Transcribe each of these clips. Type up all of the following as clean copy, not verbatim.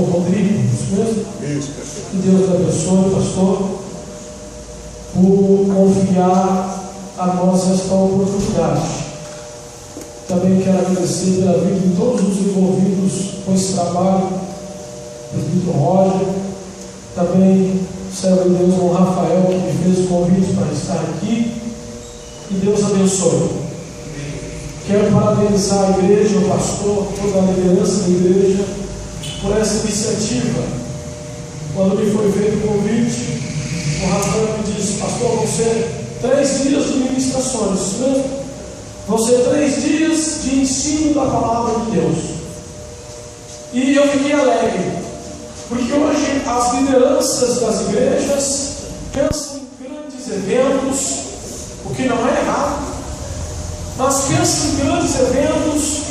pastor Rodrigo, isso mesmo? Que Deus abençoe, pastor, por confiar a nós esta oportunidade. Também quero agradecer pela vida de todos os envolvidos com esse trabalho, o presbítero Roger, também o servo de Deus, o Rafael, que me fez o convite para estar aqui. Que Deus abençoe. Quero parabenizar a igreja, o pastor, toda a liderança da igreja, por essa iniciativa. Quando me foi feito o convite, o Rafael me disse: pastor, vão ser 3 dias de ministrações, isso mesmo? Vão ser 3 dias de ensino da palavra de Deus. E eu fiquei alegre, porque hoje as lideranças das igrejas pensam em grandes eventos, o que não é errado, mas pensam em grandes eventos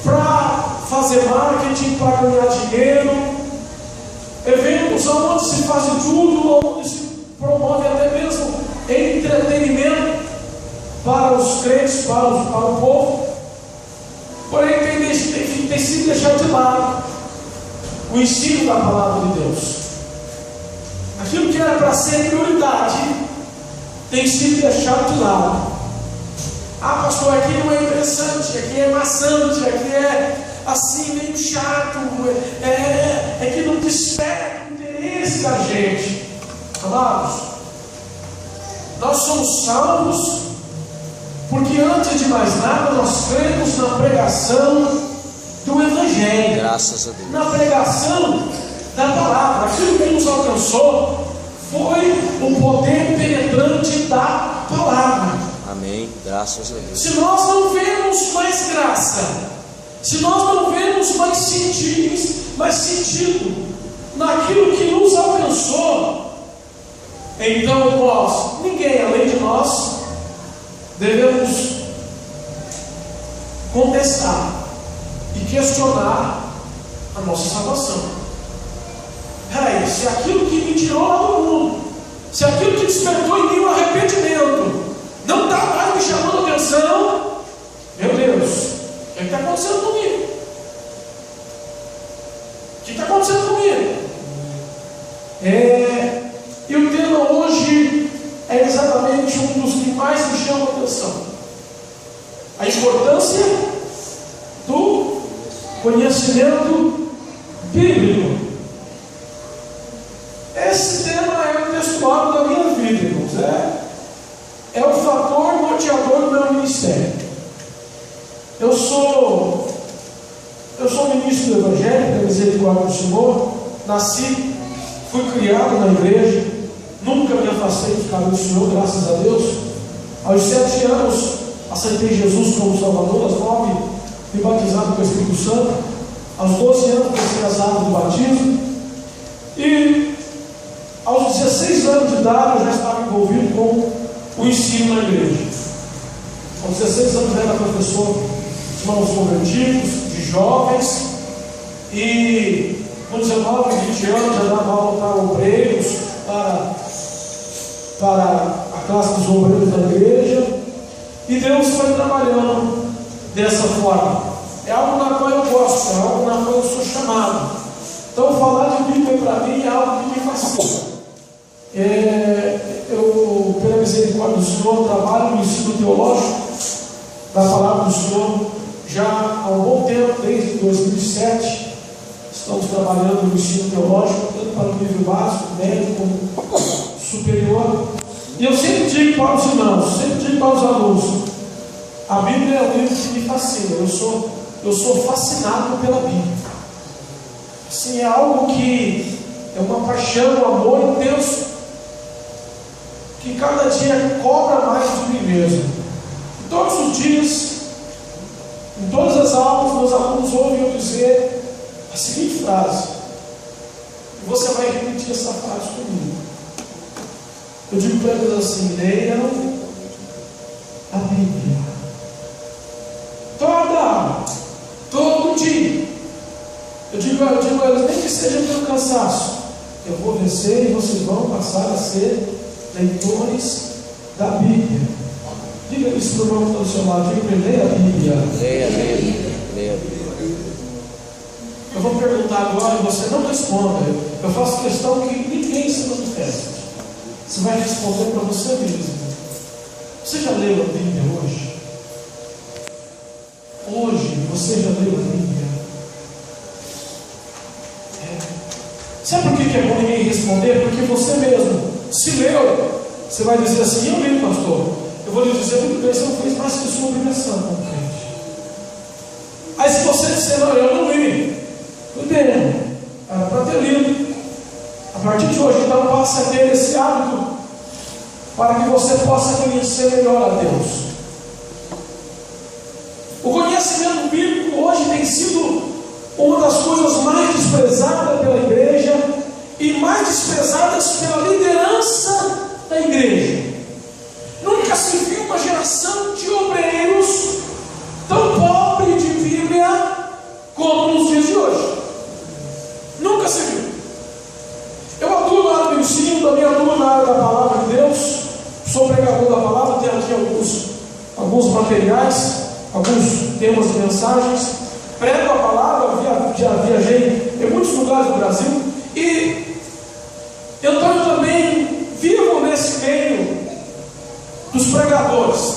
para fazer marketing, para ganhar dinheiro, eventos onde se faz de tudo, onde se promove até mesmo entretenimento para os crentes, para o povo. Porém tem sido deixado de lado o ensino da palavra de Deus. Aquilo que era para ser prioridade tem sido deixado de lado. Ah, pastor, aqui não é interessante, aqui é maçante, aqui é assim, meio chato, é que não desperta o interesse da gente. Amados, nós somos salvos porque, antes de mais nada, nós cremos na pregação do Evangelho. Graças a Deus. Na pregação da palavra. Aquilo que nos alcançou foi o poder penetrante da palavra. Amém, graças a Deus. Se nós não vemos mais graça, se nós não vemos mais sentido naquilo que nos alcançou, então nós, ninguém além de nós, devemos contestar e questionar a nossa salvação. Peraí, se aquilo que me tirou lá do mundo, se aquilo que despertou em mim o arrependimento não está mais me chamando atenção, meu Deus, o que está acontecendo comigo? O que está acontecendo comigo? E o tema hoje é exatamente um dos que mais me chama a atenção: a importância do conhecimento bíblico. Esse tema é o textual da minha vida, irmãos. É o fator norteador do meu ministério. Eu sou ministro do Evangelho, da Misericórdia do Senhor. Nasci, fui criado na igreja, nunca me afastei dos caminhos do Senhor, graças a Deus. Aos 7 anos, aceitei Jesus como Salvador. Aos 9, fui batizado com o Espírito Santo. Aos 12 anos, comecei as águas do batismo. E aos 16 anos de idade, eu já estava envolvido com o ensino na igreja. Aos 16 anos, eu era professor de irmãos convertidos, de jovens. E com 19, 20 anos, já dava aula para obreiros, para a classe dos obreiros da igreja. E Deus foi trabalhando dessa forma. É algo na qual eu gosto, é algo na qual eu sou chamado. Então, falar de Bíblia para mim é algo que me fascina. Eu, pela misericórdia do Senhor, trabalho no ensino teológico da palavra do Senhor já há um bom tempo, desde 2007. Estamos trabalhando no ensino teológico, tanto para o nível básico, médio, como superior. E eu sempre digo para os irmãos, sempre digo para os alunos: a Bíblia é um livro que me fascina. Eu sou fascinado pela Bíblia. Assim, é algo que é uma paixão, um amor intenso, que cada dia cobra mais de mim mesmo. E todos os dias, em todas as aulas, meus alunos ouvem eu dizer a seguinte frase, e você vai repetir essa frase comigo. Eu digo para eles assim: leiam a Bíblia todo dia. Eu digo a eles, nem que seja pelo cansaço, eu vou vencer e vocês vão passar a ser leitores da Bíblia. Diga isso para o irmão que está do seu lado, diga para ele: leia a Bíblia. Leia a Bíblia. Eu Eu vou perguntar agora e você não responda. Eu faço questão que ninguém se manifeste. Você vai responder para você mesmo. Você já leu a Bíblia hoje? Hoje você já leu a Bíblia? Sabe por que é bom ninguém responder? Porque você mesmo, se leu, você vai dizer assim: eu li, pastor. Eu vou lhe dizer: muito bem, você não fez mais que sua obrigação como crente. Aí se você disser: não, eu não li, tudo bem, era para ter lido. A partir de hoje, então, passe a ter esse hábito, para que você possa conhecer melhor a Deus. O conhecimento bíblico hoje tem sido uma das coisas mais desprezadas pela igreja e mais desprezadas pela liderança da igreja. Nunca se viu uma geração de obreiros tão pobre de Bíblia como nos dias de hoje. Nunca se viu. Eu atuo na área do ensino, também atuo na área da palavra de Deus, sou pregador da palavra, tenho aqui alguns materiais, alguns temas de mensagens, prego a palavra, já viajei em muitos lugares do Brasil, e então eu também vivo nesse meio dos pregadores.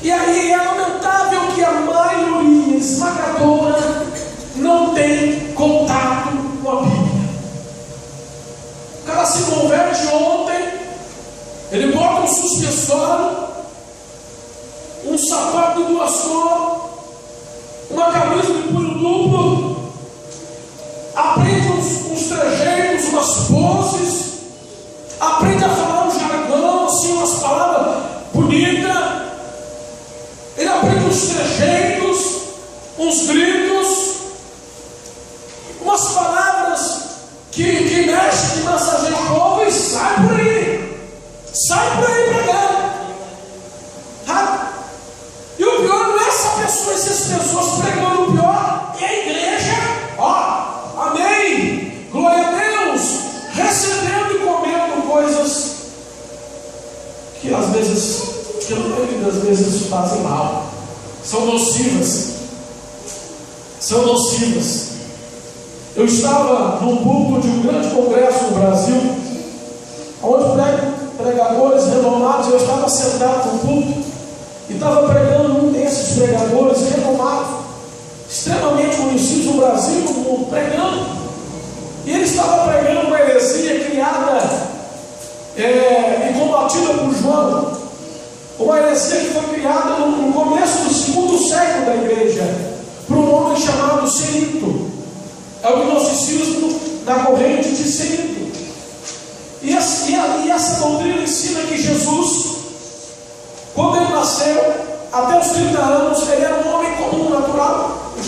E aí é lamentável que a maioria esmagadora não tem contato com a Bíblia. O cara se converte ontem, ele bota um suspensório, um sapato de duas cores, uma camisa de punho duplo, aprende uns trejeitos, umas poses, aprende a falar um jargão, assim, umas palavras bonitas, ele aprende uns trejeitos, uns gritos, umas palavras que mexem, que massageiam o povo e sai por aí pregando. E o pior não é essas pessoas pregando, o pior é a igreja, amém, glória a Deus, recebendo e comendo coisas que às vezes, que a maioria das vezes fazem mal, são nocivas. Eu estava num púlpito de um grande congresso no Brasil, onde pregadores renomados, eu estava sentado no púlpito e estava pregando um desses pregadores renomados, extremamente conhecidos no Brasil, no mundo, pregando, e ele estava pregando uma heresia criada e combatida por João, uma heresia que foi criada no começo do segundo século da igreja, por um homem chamado Cerinto. É o gnosticismo da corrente de Cerinto. E essa doutrina ensina que Jesus, quando ele nasceu, até os 30 anos, ele era um homem comum, natural. O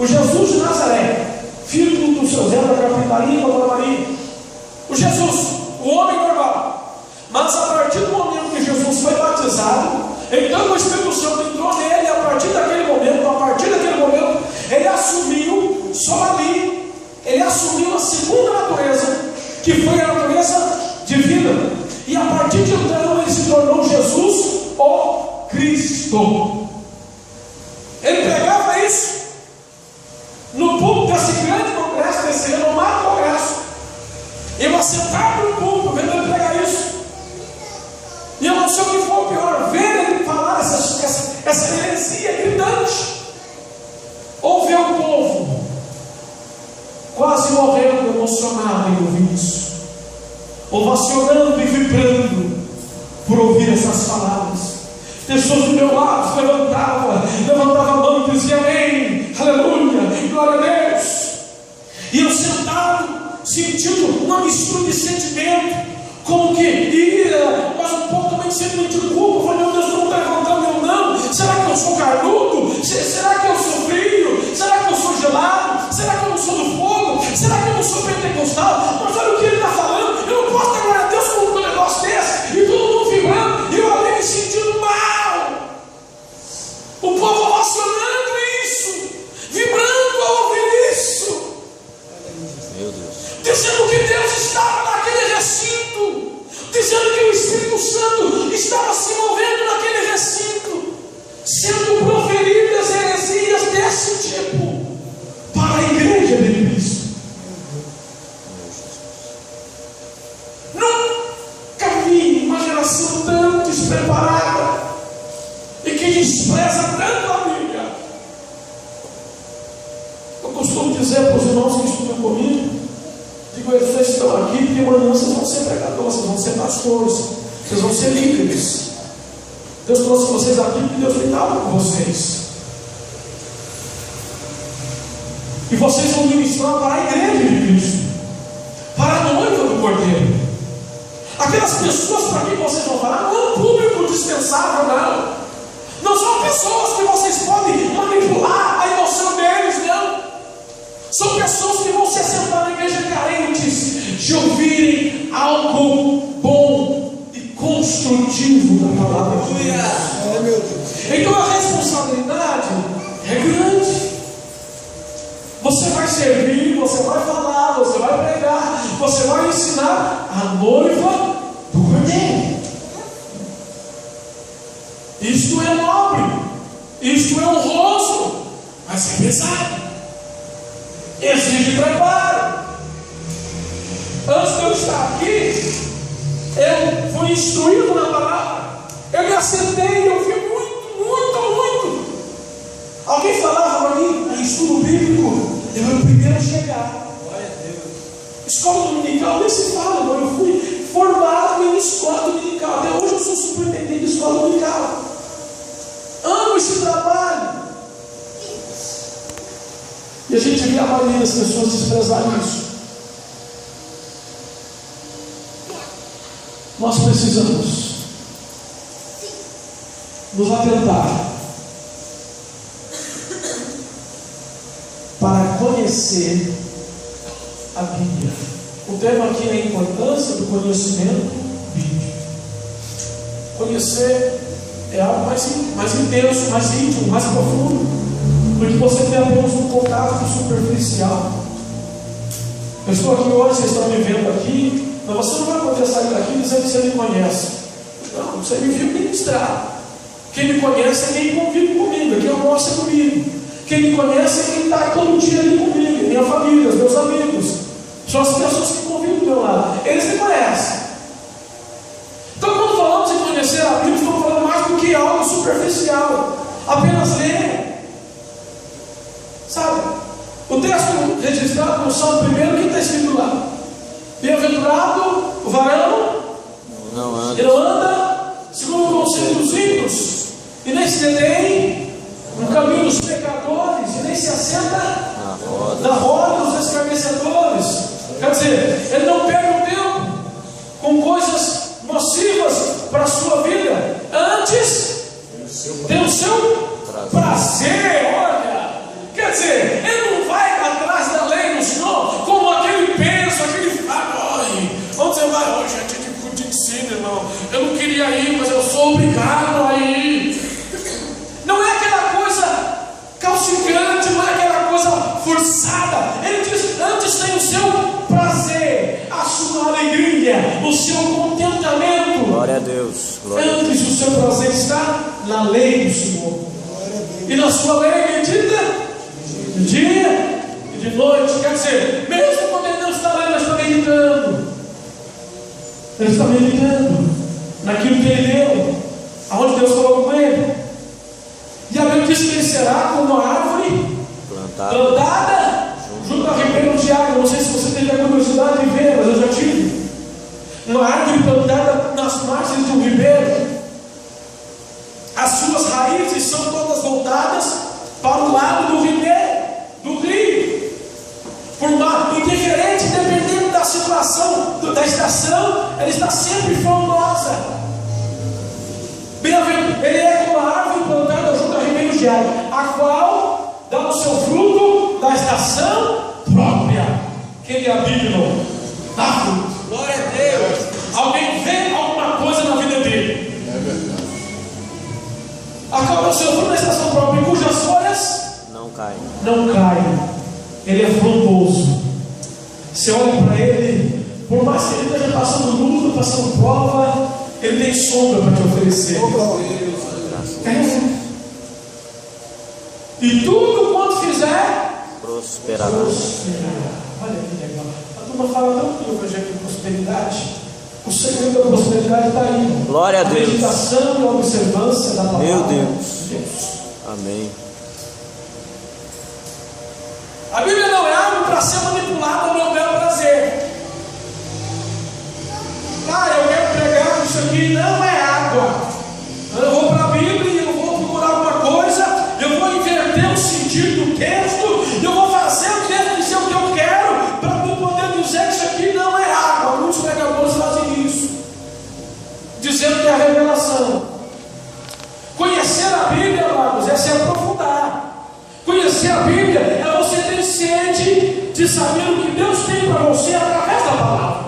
Jesus de Nazaré, filho do seu Zé da Capitaria, da Maria. O Jesus, o homem normal. Mas a partir do momento que Jesus foi batizado, então o Espírito Santo entrou nele, e a partir daquele momento, ele assumiu, só ali, ele assumiu a segunda natureza, que foi a natureza divina. E a partir de então ele se tornou Jesus, o Cristo. Ele pregava isso no púlpito desse grande congresso, desse renomado congresso. Eu assentava no púlpito vendo ele pregar isso. E eu não sei o que foi o pior, ver ele falar essa heresia gritante, ou ver o povo quase morrendo emocionado em ouvir isso, ovacionando e vibrando por ouvir essas palavras. Pessoas do meu lado levantavam a mão e diziam amém, aleluia, glória a Deus. E eu sentado, sentindo uma mistura de sentimento, como que ira, mas um pouco também sentimento de culpa. Eu falei: meu Deus, eu não estou levantando, eu não. Será que eu sou carnudo? Será que eu sou frio? Será que eu sou gelado? Será que eu não sou do fogo? Será que eu não sou pentecostal? Mas olha o que ele está falando. Eu não posso dar glória a Deus com um negócio desse, e todo mundo vibrando, e eu ali me sentindo mal. O povo ovacionando isso, vibrando ao ouvir isso, meu Deus, dizendo que Deus estava naquele recinto, dizendo que o Espírito Santo estava se movendo naquele recinto, sendo proferidas heresias desse tipo para a igreja. irmãos que estudam comigo, digo, eles estão aqui porque amanhã vocês vão ser pregadores, vocês vão ser pastores, vocês vão ser líderes. Deus trouxe vocês aqui porque Deus cuidava com vocês. E vocês vão ministrar para a igreja de Cristo, para a noiva do Cordeiro. Aquelas pessoas para quem vocês vão falar não é um público dispensável, não. Não são pessoas que vocês podem manipular a emoção deles, não. São pessoas que vão se assentar na igreja carentes de ouvirem algo bom e construtivo da palavra de Deus. Então a responsabilidade é grande. Você vai servir, você vai falar, você vai pregar, você vai ensinar a noiva do Cordeiro. Isto é nobre, isto é honroso, mas é pesado, exige preparo. Antes de eu estar aqui, eu fui instruído na palavra, eu me assentei, eu vi muito. Alguém falava para mim, em estudo bíblico, eu era o primeiro a chegar. Glória a Deus. Escola dominical, nem se fala, irmão. Eu fui formado em escola dominical. Até hoje eu sou superintendente de escola dominical. Amo esse trabalho. E a gente vê a maioria das pessoas desprezarem isso. Nós precisamos nos atentar para conhecer a Bíblia. O tema aqui é a importância do conhecimento bíblico. Conhecer é algo mais intenso, mais íntimo, mais profundo, porque você tem apenas um contato superficial. Eu estou aqui hoje, vocês estão me vendo aqui, mas você não vai poder sair daqui dizendo que você me conhece. Não, você me viu ministrar. Quem me conhece é quem convive comigo, é quem almoça comigo. Quem me conhece é quem está todo dia ali comigo, minha família, os meus amigos. São as pessoas que convivem do meu lado. Eles me conhecem. Então, quando falamos em conhecer a Bíblia, estamos falando mais do que algo superficial. Apenas ler. Sabe? O texto registrado no Salmo 1, que está escrito lá? Bem-aventurado o varão que não anda segundo o conselho dos ímpios, e nem se detém no caminho dos pecadores, e nem se assenta na roda dos escarnecedores. Quer dizer, ele não perde o tempo com coisas nocivas para a sua vida. Antes tem o seu prazer. Olha, quer dizer, ele não vai atrás da lei do Senhor como aquele penso, aquele onde você vai? Hoje é dia de ensino, irmão. Eu não queria ir, mas eu sou obrigado a ir. Não é aquela coisa calcigante, não é aquela coisa forçada. Ele diz: antes tem o seu prazer, a sua alegria, o seu contentamento. Glória a Deus. Antes o seu prazer está na lei do Senhor. E na sua lei medita de dia e de noite. Quer dizer, mesmo quando ele não está lendo, ele está meditando. Ele está meditando naquilo que ele leu, aonde Deus falou com ele. E a Bíblia diz que ele será como uma árvore plantada junto ao ribeiro de água. Não sei se você teve a curiosidade de ver, mas eu já tive. Uma árvore plantada nas margens de um ribeiro. As suas raízes são todas voltadas para o lado do ribeiro, do rio. Por mais indiferente, dependendo da situação, da estação, ela está sempre frondosa. Ele é como a árvore plantada junto ao ribeiro de água, a qual dá o seu fruto da estação própria. Quem é a Bíblia? Dá fruto. Glória a Deus. Alguém vê alguma coisa na vida dele? É verdade. A qual dá o seu fruto da estação própria, em cujas folhas não caem. Não caem. Ele é frondoso. Você olha para ele, por mais que ele esteja passando luta, passando prova, ele tem sombra para te oferecer. E tudo quanto fizer, prosperará. Olha que legal. A turma fala tanto do projeto de prosperidade. O segredo da prosperidade está aí. Glória a Deus. Meditação e a observância da palavra. Meu Deus. Amém. A Bíblia não é algo para daquilo que Deus tem para você através da palavra.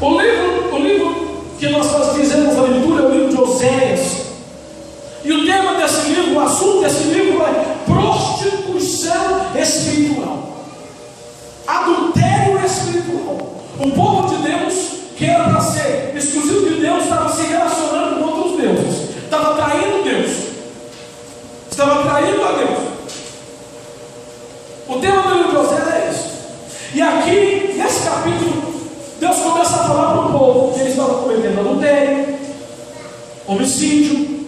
O livro que nós fizemos a leitura é o livro de Oséias. E o tema desse livro, o assunto desse livro é prostituição espiritual. Adultério espiritual. O povo de Deus, que era para ser exclusivo de Deus, estava se relacionando com outros deuses. Estava traindo Deus. Estava traindo a Deus. O tema do livro de Oséias é esse. E aqui, nesse capítulo, Deus começa a falar para o povo que eles estavam cometendo adultério, homicídio,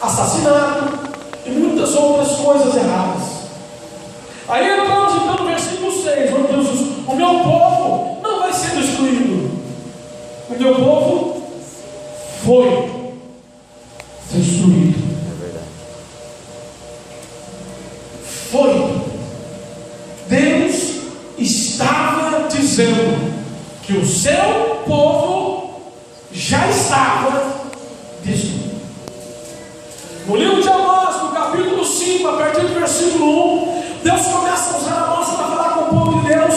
assassinato e muitas outras coisas erradas. Aí entramos então no versículo 6, onde Deus diz: o meu povo não vai ser destruído. O meu povo foi destruído. É verdade. Foi. Deus estava dizendo que o seu povo já estava destruído. No livro de Amós, no capítulo 5, a partir do versículo 1, Deus começa a usar Amós para falar com o povo de Deus,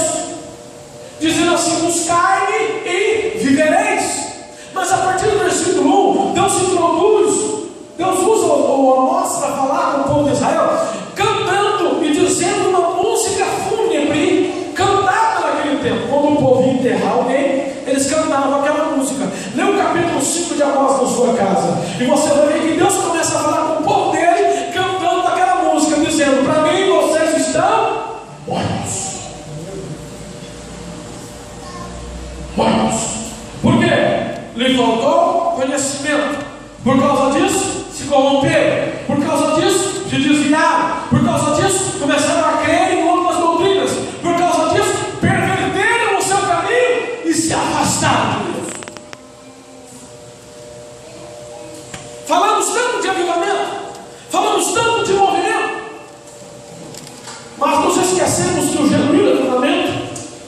dizendo assim: buscai-me e vivereis. Mas a partir do versículo 1, Deus introduz, Deus usa o Amós para falar com o povo de Israel, cantando e dizendo uma música fúnebre cantada naquele tempo. Quando o povo ia enterrar alguém, eles cantavam aquela música. Lê o capítulo 5 de Amós na sua casa, e você vai ver que Deus começa a falar com o povo dele, cantando aquela música, dizendo: para mim vocês estão mortos. Mortos. Por quê? Lhe faltou conhecimento. Por causa disso, se corromperam. Por causa disso, se desviaram. Por causa disso, começaram a crer em outras doutrinas. Por causa disso, perverteram o seu caminho e se afastaram de Deus. Falamos tanto de avivamento, falamos tanto de movimento, mas nos esquecemos que o genuíno avivamento,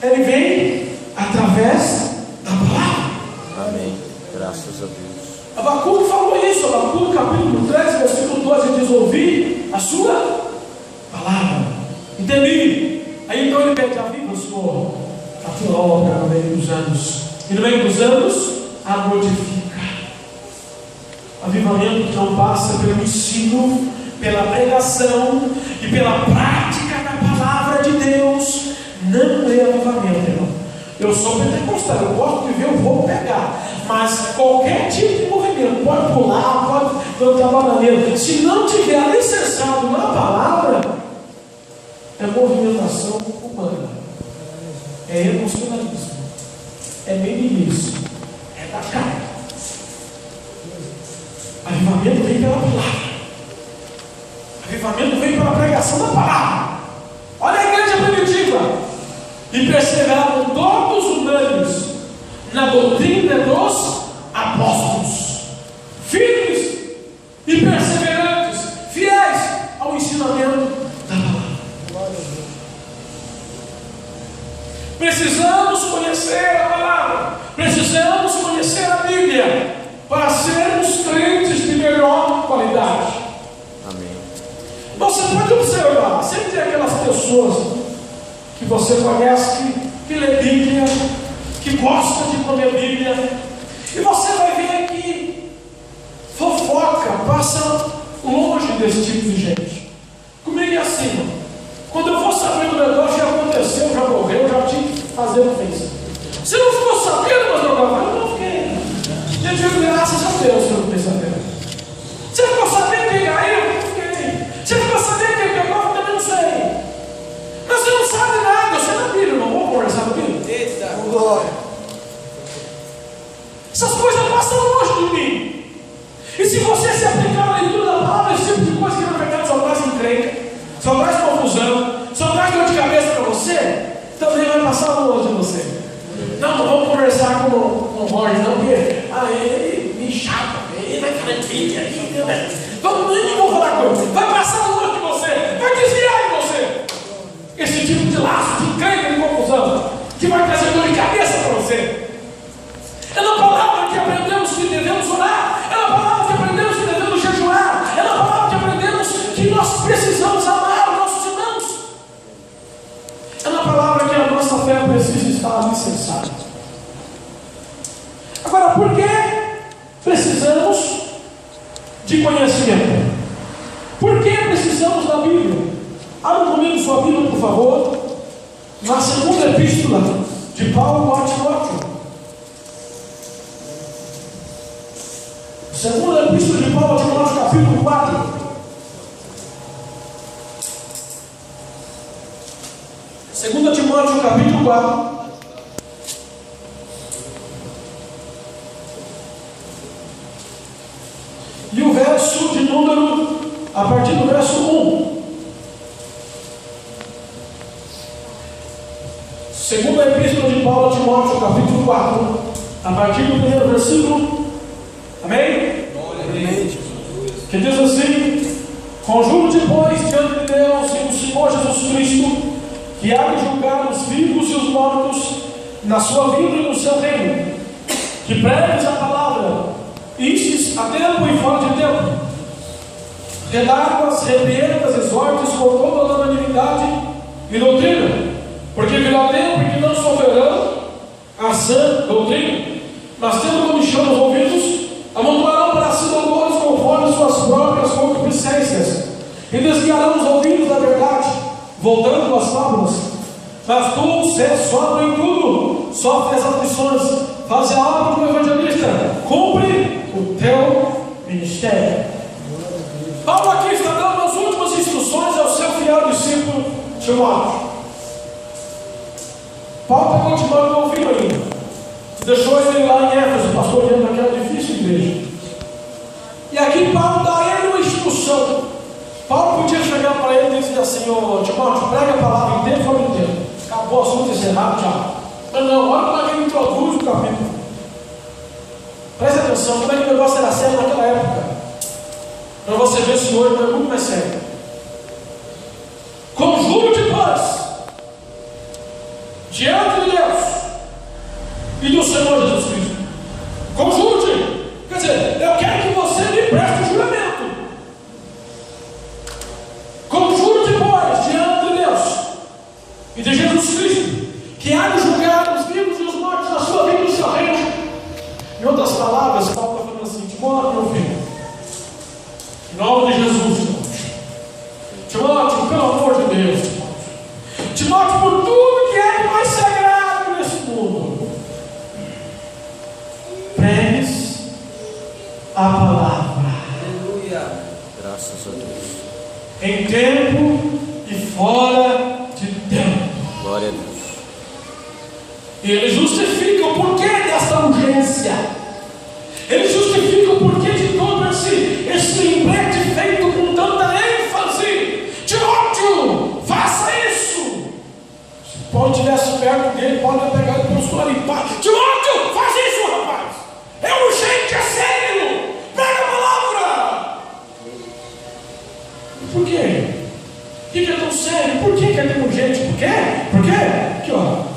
ele vem através da palavra. Amém. Graças a Deus. Abacuque falou isso. Abacuque capítulo 3, versículo 12, diz: ouvi a sua palavra, entendi. Aí então ele pede: aviva, Senhor, a tua obra no meio dos anos, e no meio dos anos a modifica. Avivamento que não passa pelo ensino, pela pregação e pela prática da palavra de Deus, não é avivamento, irmão. Eu sou pentecostal, eu gosto de ver o fogo pegar, mas qualquer tipo de movimento, pode pular, pode plantar bananeira, se não tiver alicerçado na palavra, é movimentação humana, é emocionalismo, é mimimice, é da carne. Avivamento vem pela palavra. Avivamento vem pela pregação da palavra. Olha a igreja primitiva. E perseveraram todos unânimes na doutrina dos apóstolos, firmes e perseverantes, fiéis ao ensinamento da palavra. Precisamos conhecer a palavra. Precisamos conhecer a Bíblia para sermos crentes de melhor qualidade. Amém. Você pode observar, sempre tem aquelas pessoas que você conhece, que lê Bíblia, que gosta de comer Bíblia, e você vai ver que fofoca, passa longe desse tipo de gente. Comigo é assim, quando eu vou saber do negócio, já aconteceu, já morreu, já tinha que fazer o que fez. Você não ficou sabendo, mas eu não fiquei. Eu digo graças a Deus que eu não fiquei sabendo. Você ficou sabendo quem caiu? Eu não fiquei. Você ficou sabendo quem pegou? Eu também não sei. Mas você não sabe nada, você não é Bíblia, irmão. Vamos conversar com Bíblia? Eita, glória. Essas coisas passam longe de mim. E se você se aplicar na leitura da palavra, esse tipo de coisa que na verdade só traz encrenca, só traz confusão, só traz dor de cabeça para você, também vai passar longe de você. Não vamos conversar com o Roger, não, porque ele me chata, ele vai falar de Bíblia aí, né? Vamos, nem vou falar com ele, vai passar longe de você, vai desviar de você. Esse tipo de laço, de encrenca, de confusão, que vai trazer dor de cabeça para você. É na palavra que aprendemos que devemos orar, é na palavra que aprendemos que devemos jejuar, é na palavra que aprendemos que nós precisamos amar os nossos irmãos. está alicerçado. Agora, por que precisamos de conhecimento? Por que precisamos da Bíblia? Abra comigo sua Bíblia, por favor, na segunda epístola de Paulo a Timóteo. Segunda epístola de Paulo a Timóteo, capítulo 4. Segunda Timóteo, capítulo 4. E o verso de número, a partir do verso 1. Segunda epístola de Paulo a Timóteo, capítulo 4, a partir do primeiro versículo. Amém? Amém. Que diz assim: conjuro-te, pois, diante de Deus e do Senhor Jesus Cristo, que há de julgar os vivos e os mortos na sua vida e no seu reino, que pregues a palavra, instes a tempo e fora de tempo, redarguas, repreendas, exortes com toda a unanimidade e doutrina, porque virá tempo em que não souberão a sã doutrina, mas tendo comichão os ouvidos, amontoarão para si doutores conforme suas próprias concupiscências, e desviarão os ouvidos da verdade, voltando às fábulas. Mas tu, sês sóbrio em tudo, sofres aflições, faz a obra do evangelista, cumpre o teu ministério. Paulo aqui está dando as últimas instruções ao seu fiel discípulo Timóteo. Paulo pegou Timóteo no ouvido ainda, deixou ele lá em Éfeso, pastoreando naquela difícil igreja. E aqui Paulo dá a ele uma instrução. Paulo podia chegar para ele e dizer assim: ô Timóteo, prega a palavra inteira e fora inteiro. Acabou o assunto encerrado, tchau. Mas não, olha como é que ele introduz o capítulo. Presta atenção, como é que o negócio era sério naquela época. Para você ver se hoje não é muito mais sério. Conjuro-te, pois, diante de Deus e do Senhor Jesus Cristo. Conjuro-te. Quer dizer, eu quero que você me preste juramento. Conjuro-te, pois, diante de Deus e de Jesus Cristo, que há de julgar os vivos e os mortos na sua vida e no seu reino. Em outras palavras, Paulo está falando assim: Timóteo, meu filho, em nome de Jesus, Timóteo, pelo amor de Deus, Timóteo, por tudo que é de mais sagrado nesse mundo, pregues a palavra. Aleluia. Graças a Deus. Em tempo e fora de tempo. Glória a Deus. E ele justifica o porquê dessa urgência. Ele justifica o porquê de todo esse lembrete feito com tanta ênfase. Timóteo, faça isso. Se Paulo estivesse perto dele, Paulo ia pegar ele pelo sua limpar. Timóteo, faz isso, rapaz. É urgente, é sério. Prega a palavra. Por quê? Por que é tão sério? Por que é tão urgente? Por quê? Por quê? Aqui, ó.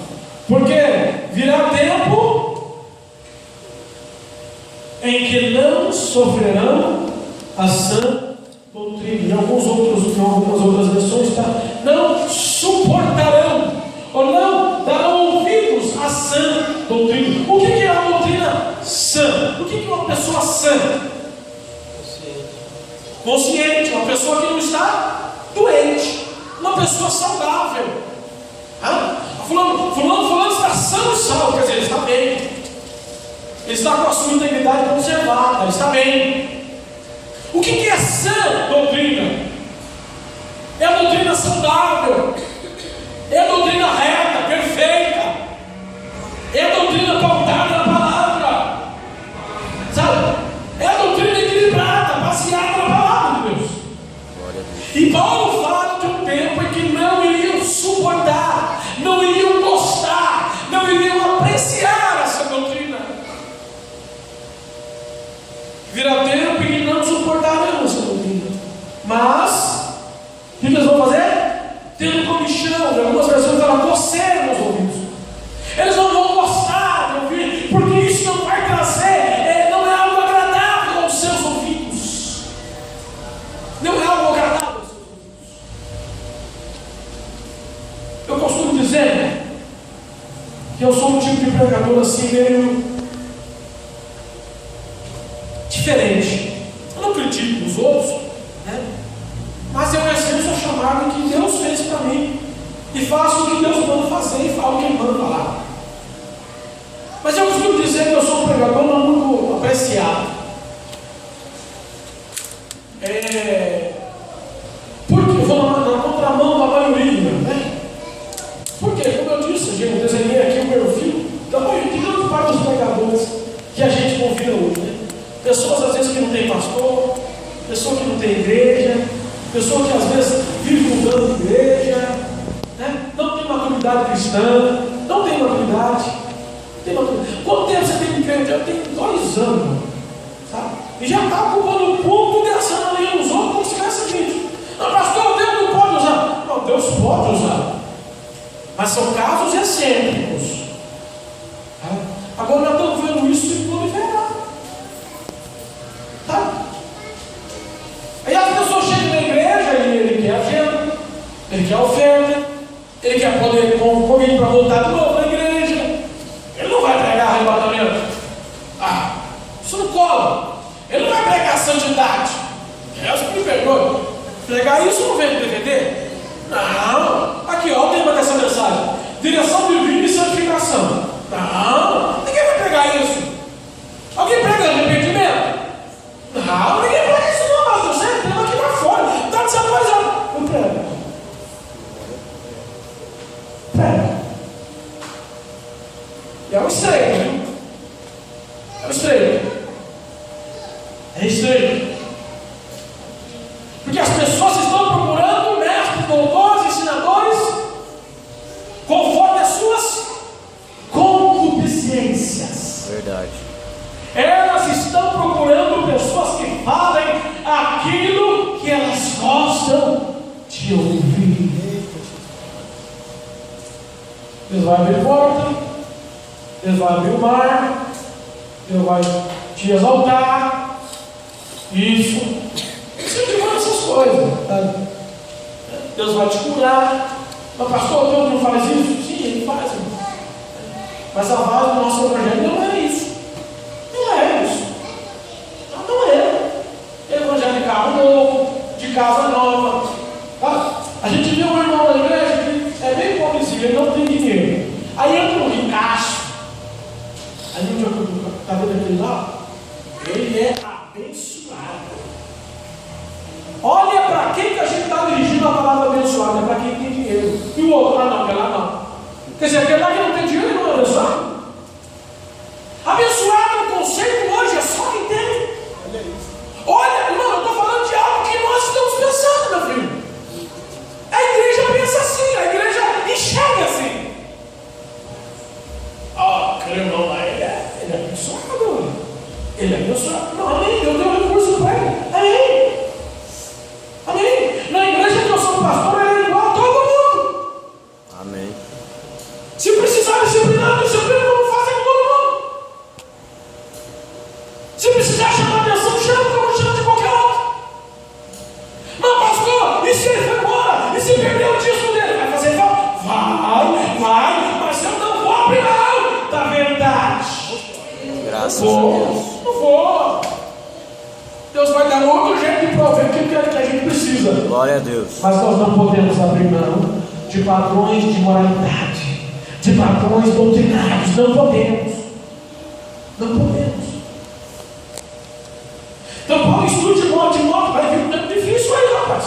Porque virá tempo em que não sofrerão a sã doutrina. Em algumas outras versões está: não suportarão ou não darão ouvidos à sã doutrina. O que é a doutrina sã? O que é uma pessoa sã? Consciente, uma pessoa que não está doente, uma pessoa saudável. Fulano está são e salvo, quer dizer, ele está bem, ele está com a sua integridade conservada, ele está bem. O que é sã doutrina? É a doutrina saudável, é a doutrina reta, perfeita, é a doutrina pautada na palavra, sabe? É a doutrina equilibrada, baseada na palavra de Deus. E Paulo fala de um tempo em que não iriam suportar, não iriam gostar, não iriam apreciar essa doutrina. Virá tempo em que não suportarão essa doutrina. Mas, o que eles vão fazer? Tendo comichão, em algumas versões falam, coceram os ouvidos. Eles não vão gostar de ouvir, porque isso não vai trazer, não é algo agradável aos seus ouvidos. Não é algo agradável. Eu costumo dizer, que eu sou um tipo de pregador assim, meio diferente. Eu não critico os outros, né? Mas eu exerço a chamada que Deus fez para mim e faço o que Deus manda fazer e falo o que Ele manda falar. Mas eu costumo dizer que eu sou um pregador não muito apreciado. Porque eu vou na contramão da maioria, né? Porque, como eu disse, eu desenhei aqui o perfil da maioria de grande parte dos pregadores que a gente convida hoje, né? Pessoas às vezes que não tem pastor, pessoa que não tem igreja, pessoa que às vezes vive mudando de igreja, né? Não tem maturidade cristã, não tem maturidade. Quanto tempo você tem de crente? Eu tenho 2 anos, sabe? E já está ocupando o ponto dessa ali nos outros, não esquece disso. Não, pastor, Deus não pode usar. Não, Deus pode usar. Mas são casos excêntricos. Tá? Agora nós estamos vendo isso em proliferar. Tá? Aí as pessoas chegam na igreja e ele quer agenda, ele quer oferta, ele quer poder convite para voltar de novo na igreja. Ele não vai pregar arrebatamento. Isso não cola. Ele não vai pregar santidade. Deus me perdoe. Pregar isso não vem do DVD? Não. Aqui, ó, o tema dessa mensagem: direção divina e santificação. Não. Ninguém vai pregar isso. Alguém prega arrependimento? Não, ninguém prega isso não, mas você prega aqui lá fora. Está desatualizado. Eu prego. Prega. E é um estreito, viu? É um estreito. É estreito. Porque as pessoas estão procurando mestres, doutores, ensinadores, conforme as suas concupiscências. Verdade. Elas estão procurando pessoas que falem aquilo que elas gostam de ouvir. Deus vai abrir porta, Deus vai abrir o mar, Deus vai te exaltar. Isso. Sempre vai essas coisas. Tá? Deus vai te curar. Mas pastor, Deus não faz isso? Sim, Ele faz. Mas a base do nosso evangelho não é isso. Não é isso. Não é. Evangelho de carro novo, de casa nova. Tá? A gente vê um irmão da igreja que é bem pobrezinho, ele não tem dinheiro. Aí entra um ricaço. Aí a gente está vendo aquele lá? Ele é abençoado. Olha para quem que a gente está dirigindo a palavra abençoada, é para quem tem dinheiro. E o outro, não, aquele lá não. Quer dizer, aquele lá que não tem dinheiro, ele não é abençoado. Abençoado, o conceito hoje é só quem tem. Olha, irmão, eu estou falando de algo que nós estamos pensando, meu filho. A igreja pensa assim, a igreja enxerga assim. Aquele irmão lá, ele é abençoado. Ele é abençoado. Não, amém, Deus deu recurso para ele. Amém. Amém. Na igreja que eu sou pastor, ele é igual a todo mundo. Amém. Se precisar disciplinar, disciplina, como fazem com todo mundo. Se precisar chamar atenção, chama como chama de qualquer outro. Mas pastor, e se ele foi embora? E se perdeu o disco dele? Vai fazer igual? Vai, mas eu não vou abrir mão da verdade. Graças a Deus. Não vou. Deus vai dar outro jeito de prover o que a gente precisa. Glória a Deus. Mas nós não podemos abrir mão de padrões de moralidade, de padrões doutrinários. Não podemos. Não podemos. Então Paulo estuda de modo, vai vir um tempo difícil aí, rapaz.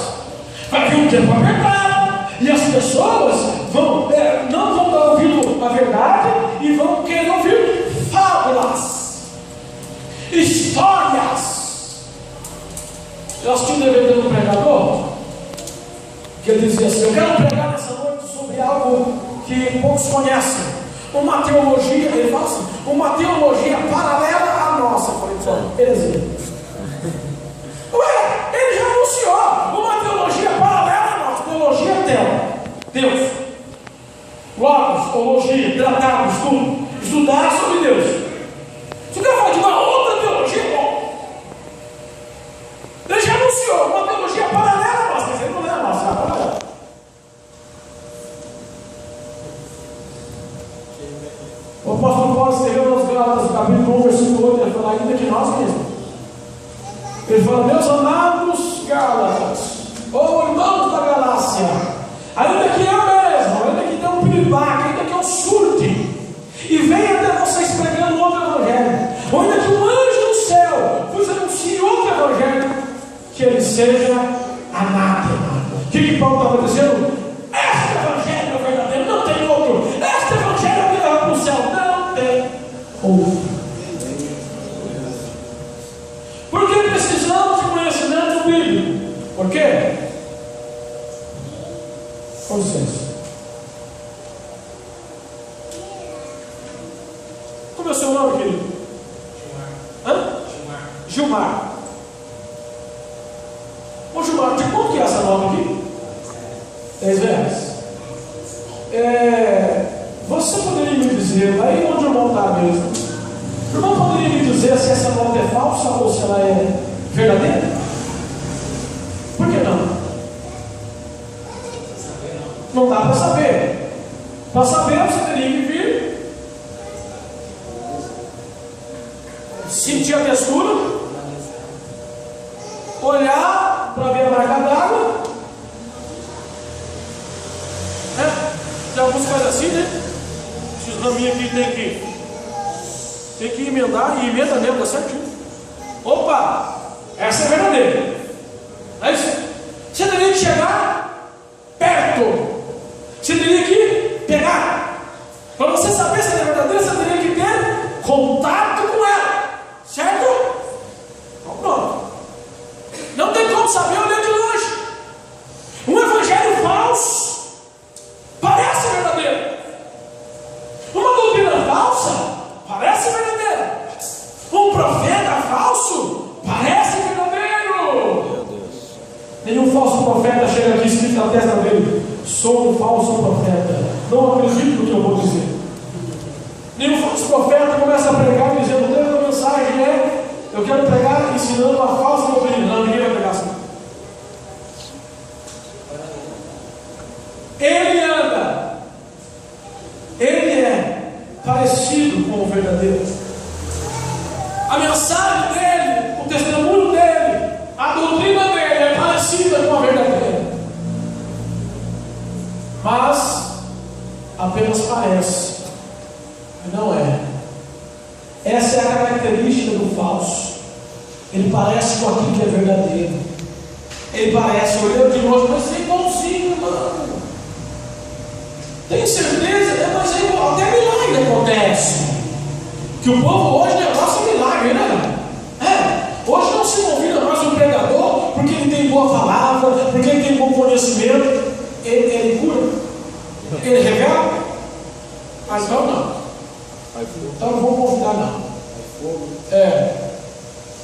Vai vir um tempo apertado. E as pessoas não vão dar ouvido à verdade e vão querer ouvir fábulas, histórias. Eu assisti um DVD do pregador que ele dizia assim: eu quero pregar nessa noite sobre algo que poucos conhecem, uma teologia, ele fala assim, uma teologia paralela à nossa. Eu falei, só, beleza. Ué, ele já anunciou uma teologia paralela à nossa, teologia dela, Deus, logos, teologia, tratados, estudo, estudar sobre Deus. Se eu quero falar de uma outra teologia, bom, ele já anunciou uma teologia paralela à nossa, mas não é a nossa, é a paralela. O apóstolo Paulo escreveu nos Gálatas, capítulo 1, versículo 8, ele fala ainda de nós mesmos. Ele fala: meus amados Gálatas, ou irmãos da Galácia, ainda que eu mesmo, ainda que dê um piripaque, ainda que eu surte, e venha até vocês pregando outro evangelho, ou ainda que um anjo do céu vos anuncie outro evangelho, que ele seja anátema. O que Paulo estava dizendo? Este evangelho é verdadeiro, não tem outro. Este evangelho é que leva para o céu, não tem outro. Por que precisamos de conhecimento bíblico? Por quê? Com licença. Como é o seu nome, querido? Gilmar. Ô Gilmar, de quanto que é essa nota aqui? 10 reais. Você poderia me dizer, aí onde eu montar mesmo, o irmão poderia me dizer se essa nota é falsa ou se ela é verdadeira? Por que não? Não dá para saber. Para saber, você teria que vir, sentir a textura, olhar para ver a marca d'água. Tem alguns fazem assim, né? Esses raminhos aqui tem que emendar, e emenda mesmo, dá certinho. Opa! Essa é verdadeira. É isso. Você teria que chegar perto. Você teria que pegar. Para você saber se ela é verdadeira, você teria que ter contato com ela. Certo? Então pronto. Não tem como saber olhando de longe. Um evangelho falso parece verdadeiro. Uma doutrina falsa parece verdadeira. Um profeta falso parece verdadeiro. Meu Deus. Nenhum falso profeta chega aqui escrito na testa dele: sou um falso profeta. Não acredito no que eu vou dizer. Nenhum falso profeta começa a pregar dizendo: a mensagem é: eu quero pregar ensinando uma falsa doutrina. Não, ninguém vai pregar assim. Ele anda, ele é parecido com o verdadeiro. A mensagem dele, o testemunho dele, a doutrina dele é parecida com a verdadeira, mas apenas parece, e não é. Essa é a característica do falso. Ele parece com aquilo que é verdadeiro. Ele parece, olhando de longe, mas é igualzinho, mano. Tem certeza? Mas é igual, até milagre acontece. Que o povo hoje negócio é milagre, né? Hoje não se convida mais um pregador porque ele tem boa palavra, porque ele tem bom conhecimento. Ele cura, ele revela, mas não. Então não vou convidar, não. É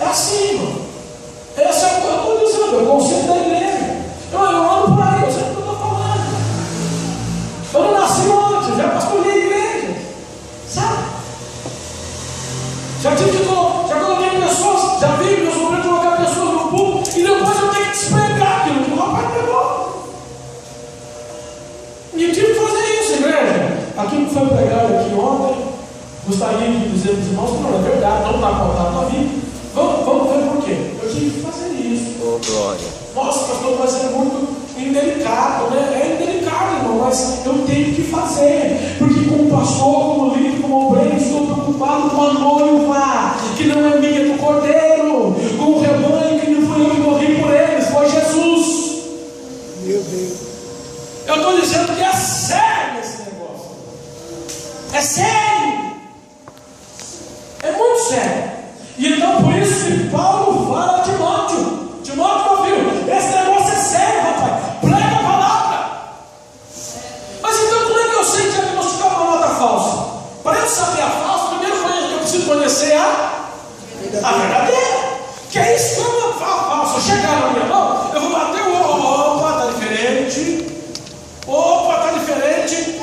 assim, mano. Esse é o que eu estou dizendo, é o conceito da igreja. Eu ando por aí, eu sei o que eu estou falando. Eu não nasci antes, já pastoreei a igreja, sabe? Já coloquei pessoas, já vi meus obreiros colocar pessoas no púlpito e depois eu tenho que despregar aquilo que o rapaz pegou. E eu tive que fazer isso, igreja. Aquilo que foi pregado aqui ontem, gostaria de dizer para os irmãos que não é verdade, não está contado na Bíblia. Vamos ver por quê. Eu tive que fazer isso. Oh, glória. Nossa, pastor, mas é muito indelicado, né? É indelicado, irmão, mas eu tenho que fazer. Porque como pastor, como líder, como obreiro, estou preocupado com a noiva, que não é minha, do cordeiro, com o rebanho, que não fui eu que morri por eles, foi Jesus. Meu Deus. Eu estou dizendo que é sério esse negócio. É sério. É muito sério. E então por isso que Paulo fala a Timóteo: Timóteo, meu filho, esse negócio é sério, rapaz. Prega a palavra. Mas então como é que eu sei diagnosticar uma nota falsa? Para eu saber a falsa, primeiro eu preciso conhecer a verdadeira. Que é isso que é uma falsa. Chegar na minha mão, eu vou bater o opa, está diferente. Opa, está diferente.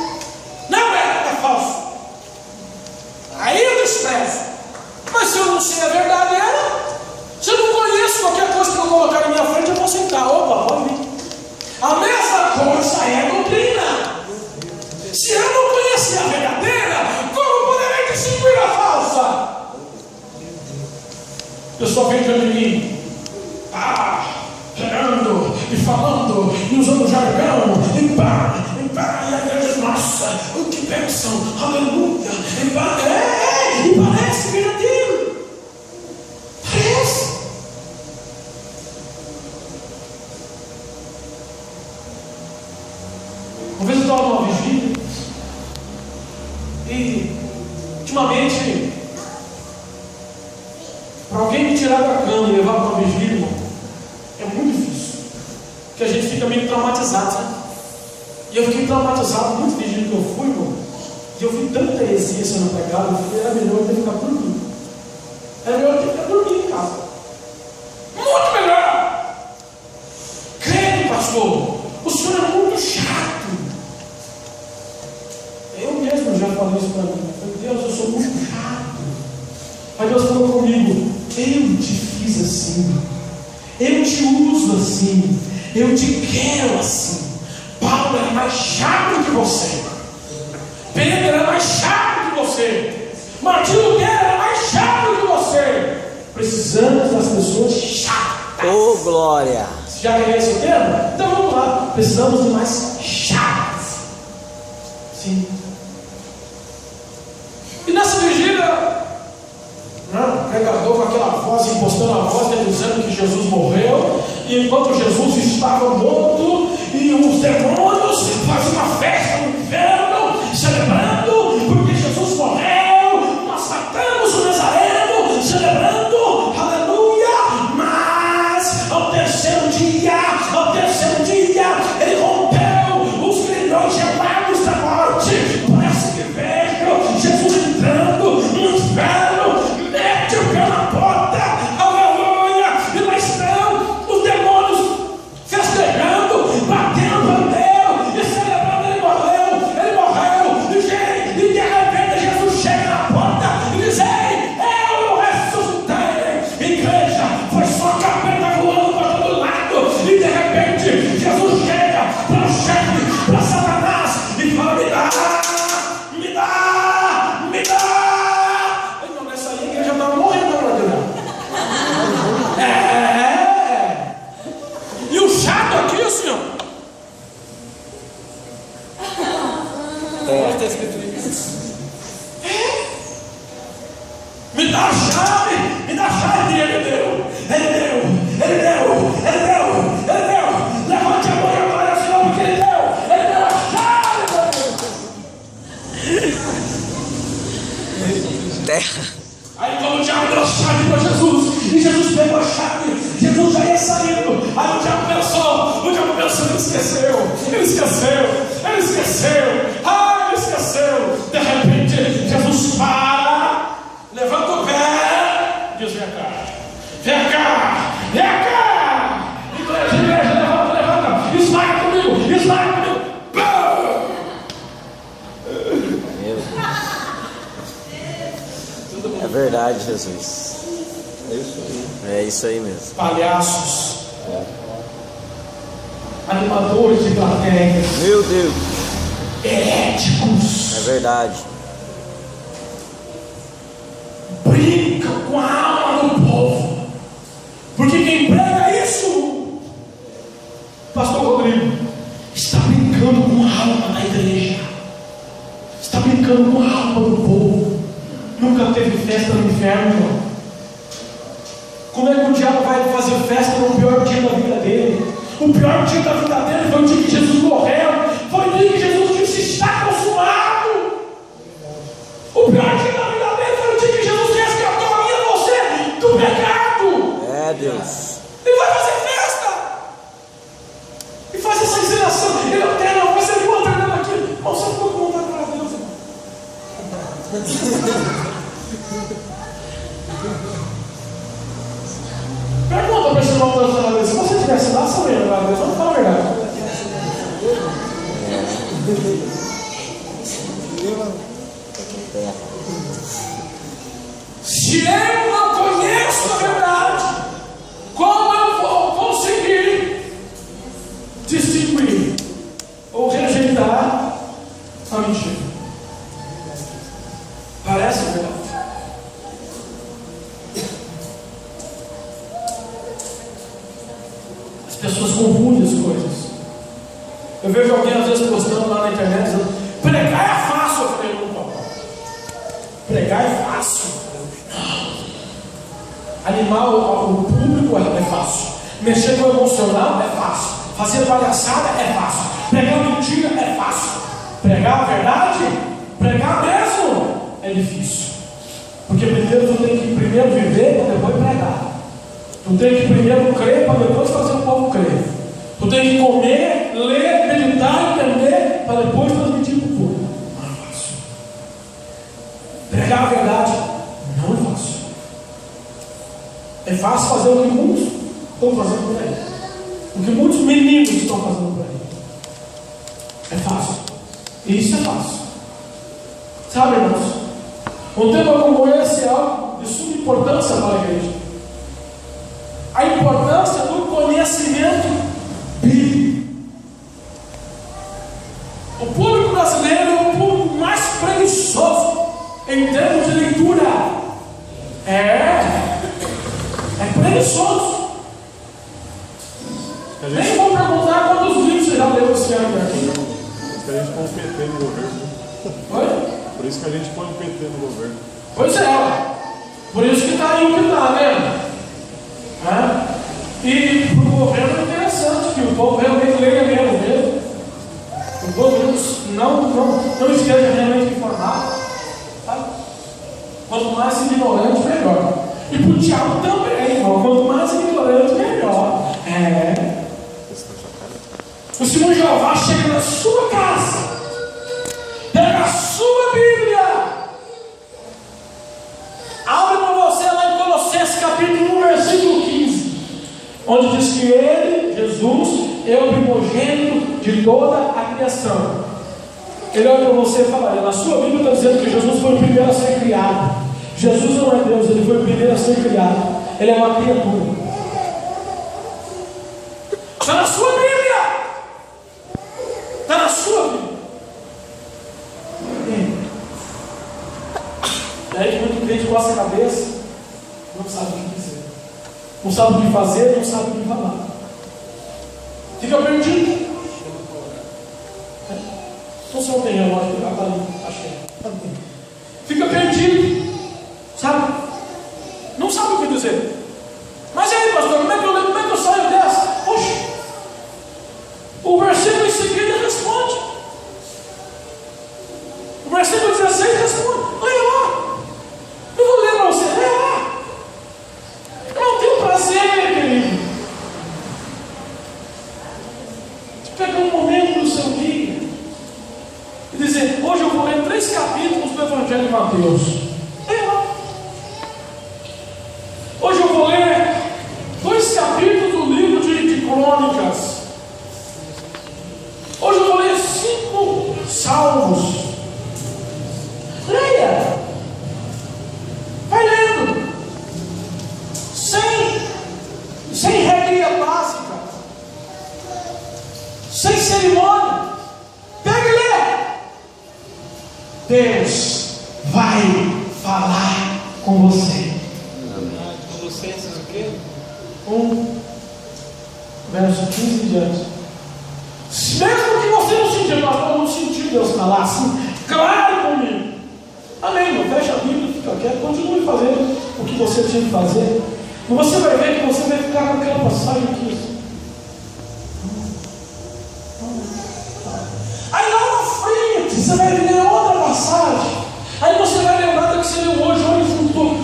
Não é falso. Aí eu desprezo. Mas se eu não sei a verdadeira, se eu não conheço qualquer coisa que eu colocar na minha frente, eu vou aceitar. Opa, pode vir. A mesma coisa é a doutrina. Se eu não conhecer a verdadeira, como poderei pessoa vem diante de mim, gerando e falando e usando jargão, e a igreja, nossa, o que bênção, aleluia, e parece verdadeiro, parece. Uma vez eu estava numa vigília e ultimamente, para alguém me tirar da cama e levar para uma vigília, irmão, é muito difícil, porque a gente fica meio traumatizado, sabe? E eu fiquei traumatizado, muito vigília que eu fui, irmão, e eu vi tanta heresia sendo pregada, eu falei, era melhor eu ter ficado dormindo. Era melhor eu ter ficado dormindo em casa. Muito melhor! Credo, pastor, o senhor é muito chato. Eu mesmo já falei isso para mim. Eu falei, Deus, eu sou muito chato. Aí Deus falou comigo, eu te fiz assim, eu te uso assim, eu te quero assim. Paulo era mais chato que você, Pedro era mais chato que você, Martim Lutero era mais chato que você. Precisamos das pessoas chatas. Oh, glória! Você já quer esse termo? Então vamos lá, precisamos de mais chatas. Sim. E nessa vigília, o pregador com aquela voz, impostando a voz, dizendo que Jesus morreu, e enquanto Jesus estava morto, e os demônios faziam uma festa no inferno, celebrando, porque Jesus morreu, nós matamos o Nazareno, celebrando, aleluia, mas ao terceiro dia, ele rompeu os grilhões gelados da morte. Parece que vejo Jesus entrando no inferno, mete o pé na porta, aleluia, e lá estão os demônios festejando, batendo bandeiro e celebrando. Ele morreu, e de repente Jesus chega na porta e diz, ei, eu ressuscitei. Igreja, foi só capeta voando para todo lado, e de repente Jesus chega para o chefe, para Satanás, e fala, me dá. Então nessa aí a igreja estava morrendo agora de lá. E o chato aqui, o senhor. Está escrito isso. Me dá a chave, ele deu. Levante a mão e agora, Senhor, porque ele deu a chave. Aí quando o diabo deu a chave para Jesus, e Jesus pegou a chave, Jesus já ia saindo. Aí o diabo pensou, ele esqueceu. De repente, Jesus para, levanta o pé, diz, vem cá. Igreja, levanta, esmaga comigo. É verdade, Jesus. É isso aí mesmo. Palhaços, animadores de plateia, Meu Deus. heréticos, É verdade. brincam com a alma do povo, porque quem prega isso, pastor Rodrigo, está brincando com a alma da igreja, está brincando com a alma do povo. Nunca teve festa no inferno, irmão. Como é que o diabo vai fazer festa no pior dia da vida dele? O pior dia da vida dele foi o dia que Jesus morreu, foi o dia que Jesus disse, está consumado. O pior dia da vida dele foi o dia que Jesus resgatou a mim e você do pecado. É, Deus. Ele vai fazer festa e faz essa encenação. Ele até não vai ser treinando aqui. Não sabe como montar para Deus, irmão. Pergunta para esse irmão da sua vez, se você estivesse lá, você ia para Deus, vamos falar a verdade. Se eu não conheço a verdade, como eu vou conseguir distinguir ou rejeitar a mentira? Parece verdade. fácil. Animar o público é fácil. Mexer com o emocional é fácil. Fazer palhaçada é fácil. Pregar mentira é fácil. Pregar a verdade, pregar mesmo, é difícil. Porque primeiro tu tem que viver para depois pregar. Tu tem que primeiro crer para depois fazer o povo crer. Tu tem que comer, ler, meditar, entender para depois transmitir para o povo. Não é fácil. Pregar a verdade não é fácil. É fácil fazer o que muitos estão fazendo por aí. O que muitos meninos estão fazendo por aí. É fácil. Isso é fácil. Sabe, irmãos? Um tema como esse é algo de suma importância para a igreja. A importância do conhecimento bíblico. O público brasileiro é o público mais preguiçoso em termos de leitura. É preguiçoso. Nem vou perguntar quantos livros você já leu esse ano aqui. Por isso que a gente põe o PT no governo. Oi? Por isso que a gente põe o PT no governo. Pois é. Por isso que está aí o que está, né? E para o governo é interessante que o povo realmente leia mesmo. O povo não esteja realmente informado. Sabe? Quanto mais ignorante, melhor. E para o diabo também, irmão. Quanto mais ignorante, melhor. O Senhor Jeová chega na sua casa, pega a sua Bíblia, abre para você lá em Colossenses capítulo 1, versículo 15, onde diz que Ele, Jesus, é o primogênito de toda a criação. Ele olha para você e fala, na sua Bíblia está dizendo que Jesus foi o primeiro a ser criado. Jesus não é Deus, Ele foi o primeiro a ser criado. Ele é uma criatura. Está na sua Bíblia. Está na sua Bíblia. E aí que muito crente coça a cabeça, não sabe o que dizer, não sabe o que fazer, não sabe o que falar, fica perdido. Não sei o tem relógio, está ali, achei. Fica perdido, sabe? Não sabe o que dizer. Mas aí, pastor, como é que eu saio dessa? Poxa, o versículo em seguida responde. O versículo 16 responde. Leia lá. Eu vou ler para você. Leia lá. Eu não tenho prazer, querido, de pegar um momento do seu dia e dizer, hoje eu vou ler 3 capítulos do Evangelho de Mateus. Leia lá. Hoje eu vou ler 2 capítulos do livro de Crônicas. Hoje eu vou ler 5 salmos. Leia. Vai lendo. Sem regrinha básica. Sem cerimônia. Pega e lê. Deus vai falar com você. Colossenses o quê? 1, verso 15 em diante. Mesmo que você não sentir, pastor, não sentiu Deus falar assim, claro comigo. Amém, não fecha a Bíblia, fica quieto, continue fazendo o que você tinha que fazer. E você vai ver que você vai ficar com aquela passagem aqui. Aí lá na frente, você vai ver outra passagem. Aí você vai lembrar da que você leu hoje, olha e juntou.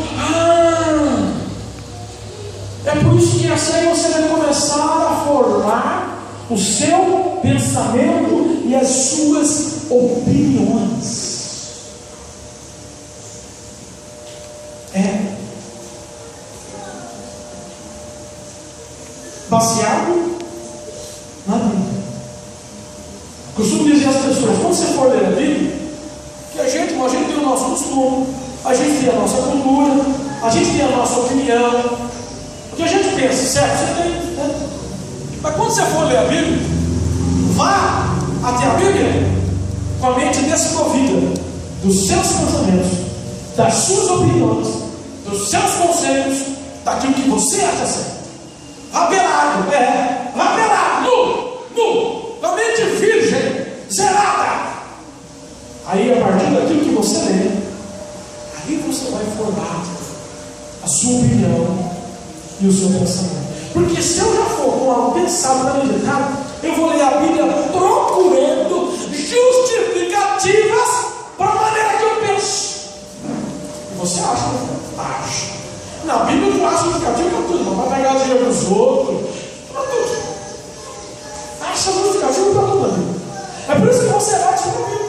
É por isso que assim você vai começar a formar o seu pensamento e as suas opiniões. Baseado na Bíblia. Costumo dizer às pessoas, quando você for ler a Bíblia, que a gente tem o nosso costume, a gente tem a nossa cultura, a gente tem a nossa opinião, o que a gente pensa, certo? Você tem, né? Mas quando você for ler a Bíblia, vá até a Bíblia com a mente desprovida dos seus pensamentos, das suas opiniões, dos seus conselhos, daquilo que você acha certo. Vá pelado, vá pelado, nu, com a mente virgem, zerada. Aí a partir daquilo que você lê, aí você você vai formar a sua opinião e o seu pensamento. Porque se eu já for com algo pensado, planejado, eu vou ler a Bíblia procurando justificativas para a maneira que eu penso. E você acha? Acha. Na Bíblia tu acha justificativa para tudo, não para pegar o dinheiro dos outros, para tudo. Acha justificativa para tudo na Bíblia. É por isso que você vai descobrir.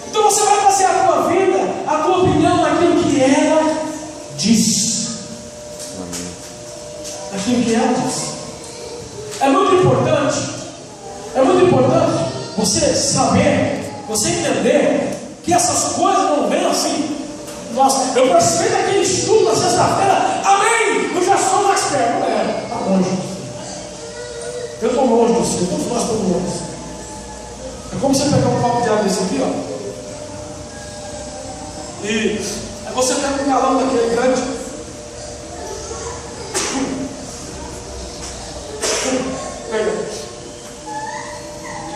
Então você vai basear a tua vida, a tua opinião naquilo que ela diz. Naquilo que ela diz. É muito importante você saber, você entender que essas coisas não vêm assim. Nossa, eu participei daquele estudo na sexta-feira, amém! Eu já sou mais perto, não é? Está longe. Eu estou longe de você, todos nós estamos longe. É como você pegar um copo de água desse aqui, ó. E aí você pega um galão daquele grande.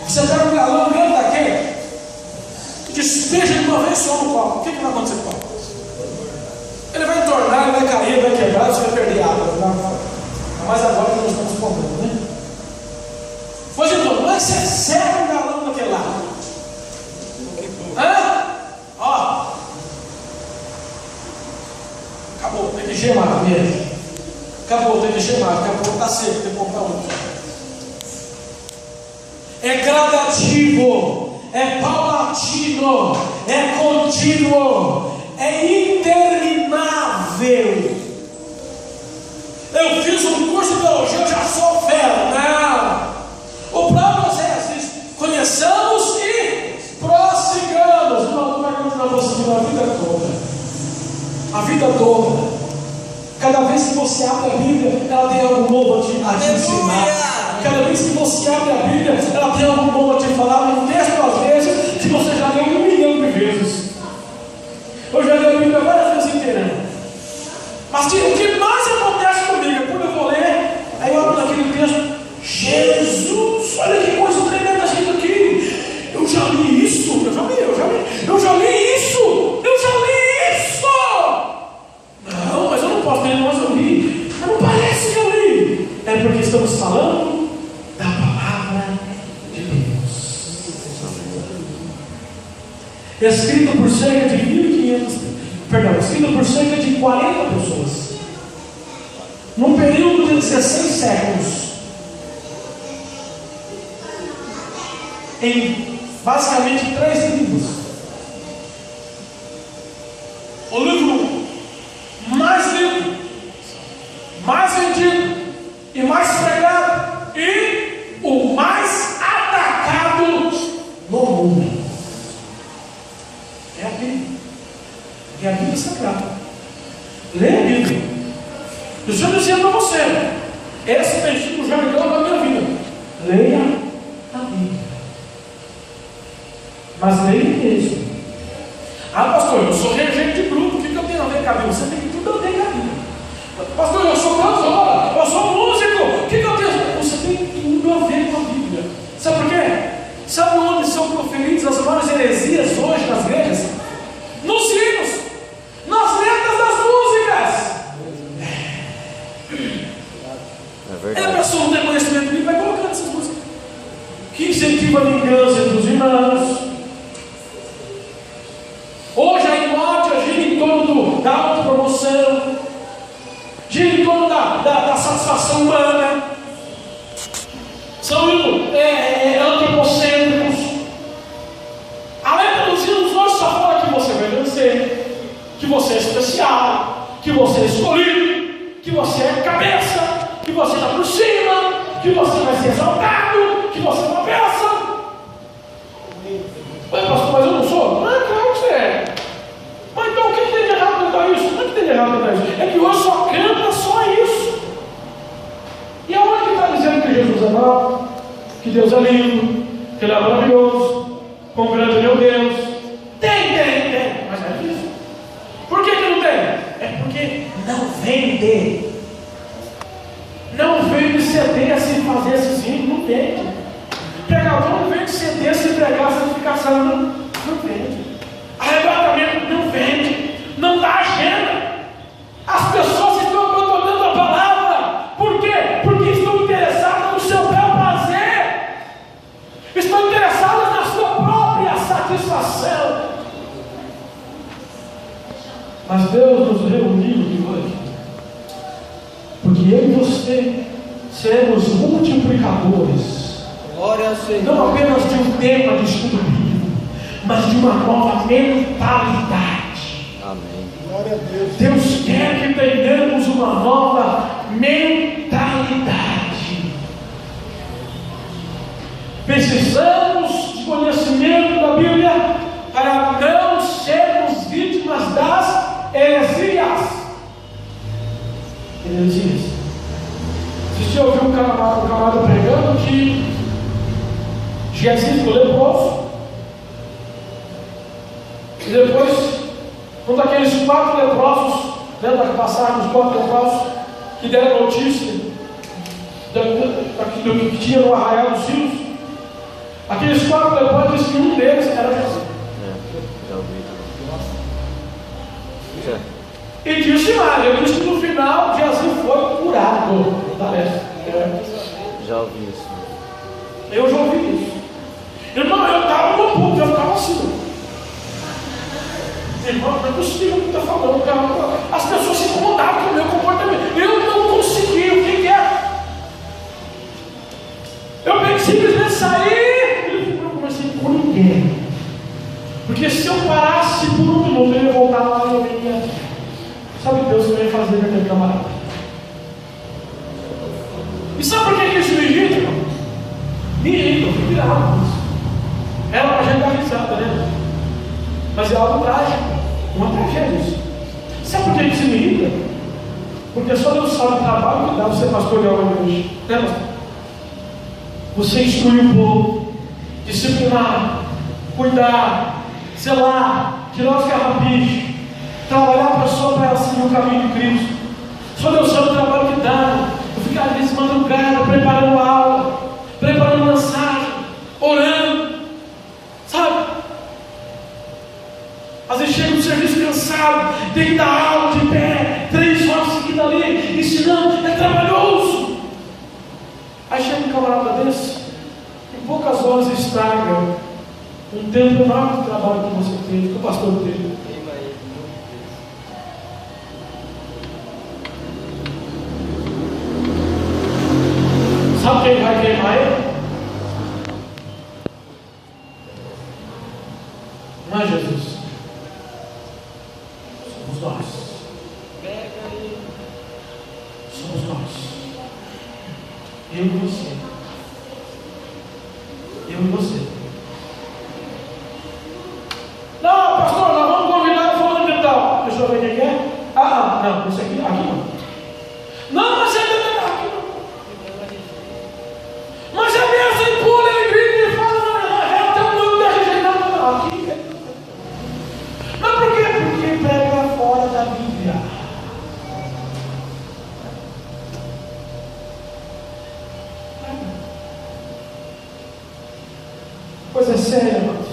Você pega um galão grande daquele e despeja de uma vez só no copo. O que vai acontecer com o copo? Ele vai entornar, ele vai cair, ele vai quebrar, você vai perder água. Mas agora nós estamos comprando, né? Pois então, como é que você serve um galão daquele lado? Hã? Ó. Acabou, tem que gemar mesmo. Acabou, tem que gemar. Acabou, está seco, tem que comprar outro. É gradativo, é paulatino, é contínuo, é interminável. Eu fiz um curso de teologia, eu já sou fera. Não. O próprio Oséias diz: conheçamos e prossigamos. Não vai continuar prosseguindo a vida toda. A vida toda. Cada vez que você abre a Bíblia, ela tem algo novo a te ensinar. Cada vez que você abre a Bíblia, ela tem algo novo a te falar. Um texto, às vezes, que você já leu 1 milhão de vezes. Eu já li a Bíblia várias vezes inteira. Mas o que mais acontece comigo é quando eu vou ler, aí eu olho naquele texto: Jesus, olha que coisa tremenda escrito aqui. Eu já li isso, eu já li isso. Não, mas eu não posso ler, mas eu li. Mas não parece que eu li. É porque estamos falando da palavra de Deus. Escrito por cerca de 40 pessoas. Num período de 16 séculos. Em basicamente 3 livros. O livro mais lido, mais vendido e mais pregado e o mais atacado no mundo é a Bíblia. É a Bíblia Sagrada. Leia a Bíblia. Eu estou dizendo para você, esse tem sido o jargão da minha vida. Leia a Bíblia. Mas leia mesmo. Ah, pastor, eu sou regente de grupo, o que eu tenho a ver com a Bíblia? Você tem que tudo a ver com a Bíblia. Pastor, eu sou cantor, eu sou músico, o que eu tenho? Você tem tudo a ver com a Bíblia. Sabe por quê? Sabe onde são proferidas as maiores heresias hoje nas igrejas? Nos hinos, nas letras das músicas. É verdade. A pessoa não tem conhecimento bíblico, vai colocando essas músicas que incentiva a vingança entre os irmãos. Hoje a hipótese gira em torno da autopromoção, gira em torno da satisfação humana. São antropocêntricos. A letra dos hinos hoje só fala que você vai vencer, que você é especial, que você é escolhido, que você é cabeça, que você está por cima, que você vai ser exaltado, que você é uma peça. Mas pastor, mas eu não sou? Não, claro que você é. Mas então o que tem de errado cantar isso? Não é que tem de errado cantar isso. É que hoje só canta só isso. E aonde que está dizendo que Jesus é mau? Que Deus é lindo? Que Ele é maravilhoso? Quão grande é meu Deus? Tem. Mas é isso. Por que não tem? É porque não vende. Não vende CD sem fazer esses hinos. Não vende. Pregador não vende CD sem pregar a santificação. Não vende. Arrebatamento não vende. Não dá satisfação. Mas Deus nos reuniu de hoje, porque eu e você seremos multiplicadores. Glória ao Senhor. Não apenas de um tema de estudo bíblico, mas de uma nova mentalidade. Amém. Glória a Deus. Deus quer que tenhamos uma nova mentalidade. Precisamos de conhecimento da Bíblia para não sermos vítimas das heresias. Heresias. Você já ouviu um camarada pregando que Jesus ficou leproso? E depois, um daqueles 4 leprosos, lembra que passaram os 4 leprosos que deram notícia daquilo que tinha no arraial dos rios? Aqueles 4 leprosos disseram que um deles era Jesus. Já ouvi. E disse lá, ele disse que no final Jesus foi curado da lepra. Já ouvi isso. Eu já ouvi isso. Irmão, eu estava no ponto, eu ficava assim. Irmão, não é possível o que está falando, cara. As pessoas se incomodaram com o meu comportamento. Eu não consegui, o que é? Eu simplesmente saí e não conversei com ninguém. Porque se eu parasse por um minuto, eu ia voltar lá e eu ia. Sabe Deus que vai fazer naquele camarada? E sabe por que isso me irrita, irmão? Me irrita, eu fico virado com isso. Era para a gente dar risada, né? Mas é algo trágico, uma tragédia isso. Sabe por que isso me irrita? Porque só Deus sabe o trabalho que dá você pastorear uma igreja. Né, pastor? Você instruir o povo, disciplinar, cuidar, zelar, tirar os carrapichos, trabalhar a pessoa para ela seguir o caminho de Cristo. Só Deus sabe o trabalho que dá. Eu ficar às vezes madrugada, preparando aula, preparando mensagem, orando, sabe? Às vezes chega no serviço cansado, tem que dar aula de pé, 3 horas seguidas ali, ensinando, é trabalhoso. Aí chega um camarada desse, em poucas horas estraga um tempo enorme de trabalho que você teve, que o pastor teve. Sabe quem vai queimar ele? Não é Jesus. Somos nós. Somos nós. Eu e você. Eu e você. Não, pastor, nós vamos convidar o fulano de tal. Deixa eu ver quem é. Não, esse aqui não. Não, mas ele está aqui não. Mas a mesa pula, ele grita e fala, é até o nome da regenerada aqui. Mas por quê? Porque pega fora da Bíblia. Coisa séria, irmãos.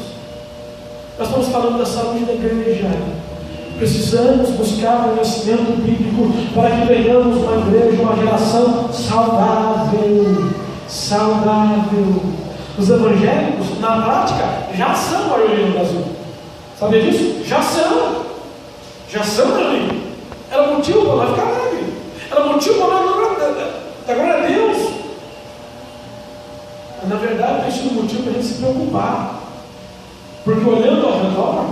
Nós estamos falando da saúde da igreja. Precisamos buscar conhecimento bíblico para que tenhamos uma igreja, uma geração saudável. Saudável. Os evangélicos, na prática, já são a maioria no Brasil. Sabia disso? Já são. Já são, meu amigo. Era motivo para nós ficar alegre. Era motivo para nós dar glória a Deus. Mas, na verdade, tem sido motivo para a gente se preocupar. Porque olhando ao redor,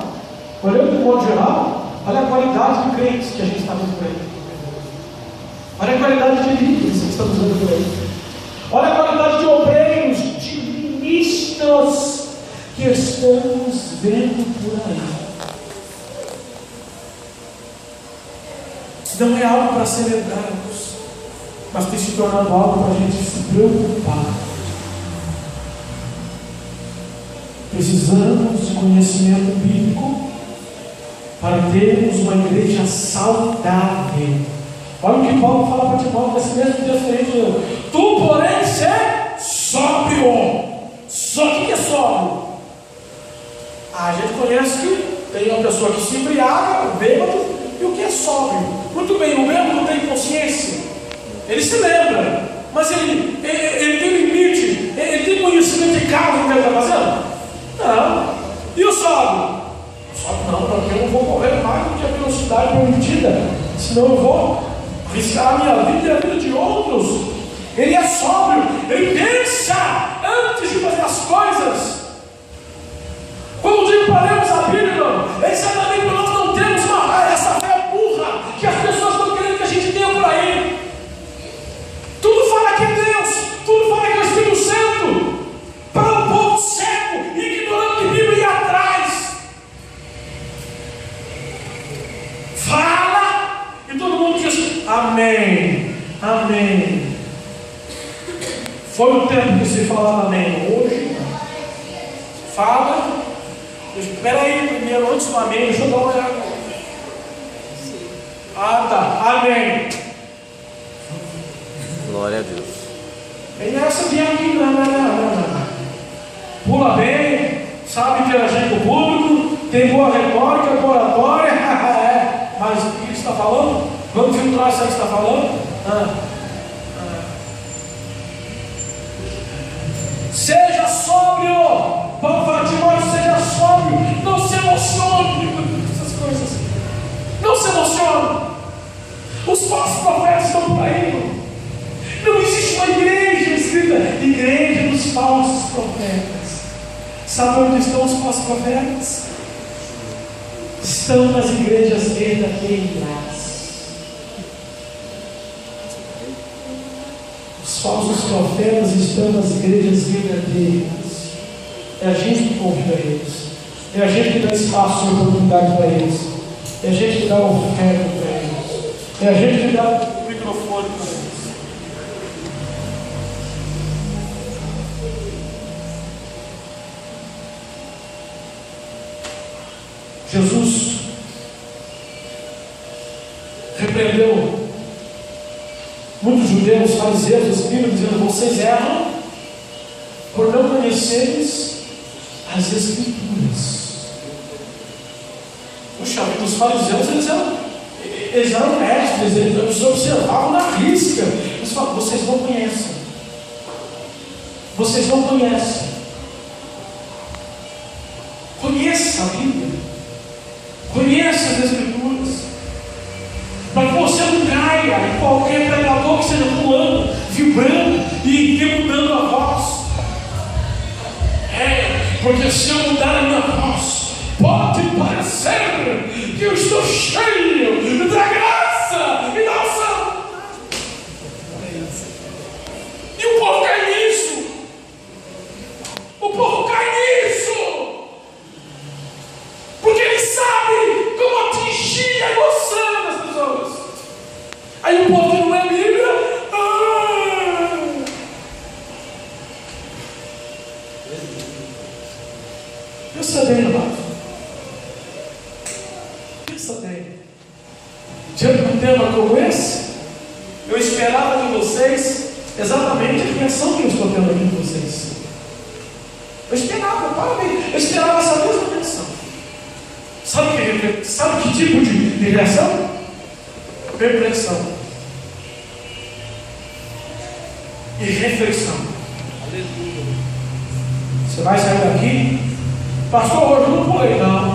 olhando de modo geral, olha a qualidade de crentes que a gente está vendo por aí. Olha a qualidade de líderes que estamos vendo por aí. Olha a qualidade de obreiros, de ministros que estamos vendo por aí. Não é algo para celebrarmos, mas tem se tornado algo para a gente se preocupar. Precisamos de conhecimento bíblico para termos uma igreja saudável. Olha o que Paulo fala para Timóteo nesse mesmo texto que a gente leu. Tu, porém, ser sóbrio. Só o que é sóbrio? A gente conhece que tem uma pessoa que se embriaga, o bêbado, e o que é sóbrio. Muito bem, o bêbado tem consciência, ele se lembra, mas ele tem limite, ele tem conhecimento de causa do que ele está fazendo? Não. E o sóbrio? O sóbrio não, porque eu não vou correr mais do que a velocidade permitida, senão eu vou arriscar a minha vida e a vida de outros. Ele é sóbrio, ele pensa antes de fazer as coisas. Quando digo para lermos a Bíblia, é exatamente porque nós não temos essa fé burra que as pessoas estão querendo que a gente tenha por aí. Tudo fala que é Deus, tudo fala que é o Espírito Santo, para um povo cego, ignorando que Bíblia ia atrás. Fala, e todo mundo diz amém, amém. Foi o tempo que se falava amém. Hoje, fala. Espera aí, primeiro, antes do amém, deixa eu dar uma olhada. Ah, tá, amém. Glória a Deus. Tem essa de aqui, não. Pula bem, sabe interagir com o público, tem boa retórica, boa oratória. Mas o que está falando? Vamos filtrar isso aí que está falando? Seja sóbrio. Paulo fala, Timóteo, seja sóbrio. Não se emocione com essas coisas. Não se emocione. Os falsos profetas estão por aí. Não existe uma igreja escrita igreja dos falsos profetas. Sabe onde estão os falsos profetas? Estão nas igrejas verdadeiras. Os falsos profetas estão nas igrejas verdadeiras. É a gente que convida eles. É a gente que dá espaço e oportunidade para eles. É a gente que dá oferta para eles. É a gente que dá o microfone para eles. Jesus repreendeu muitos judeus, fariseus, escribas, dizendo: vocês erram por não conheceres as Escrituras. Puxa vida, os fariseus eles eram mestres, eles observavam na risca. Eles falavam: vocês não conhecem. Vocês não conhecem. Conheça a Bíblia. Conheça as Escrituras, para que você não caia em qualquer pregador que esteja pulando, vibrando e mudando a voz. Porque se eu mudar a minha voz, pode parecer que eu estou cheio da graça e da unção. E o povo cai nisso. O povo cai nisso. Porque ele sabe como atingir a emoção das pessoas. Aí o povo que não é Bíblia. Pensa bem, amado. Pensa bem. Diante de um tema como esse, eu esperava de vocês exatamente a reação que eu estou tendo aqui de vocês. Eu esperava essa mesma reação. Sabe que tipo de reação? Perplexão e reflexão. Você vai sair daqui, pastor, hoje eu não pulei, não.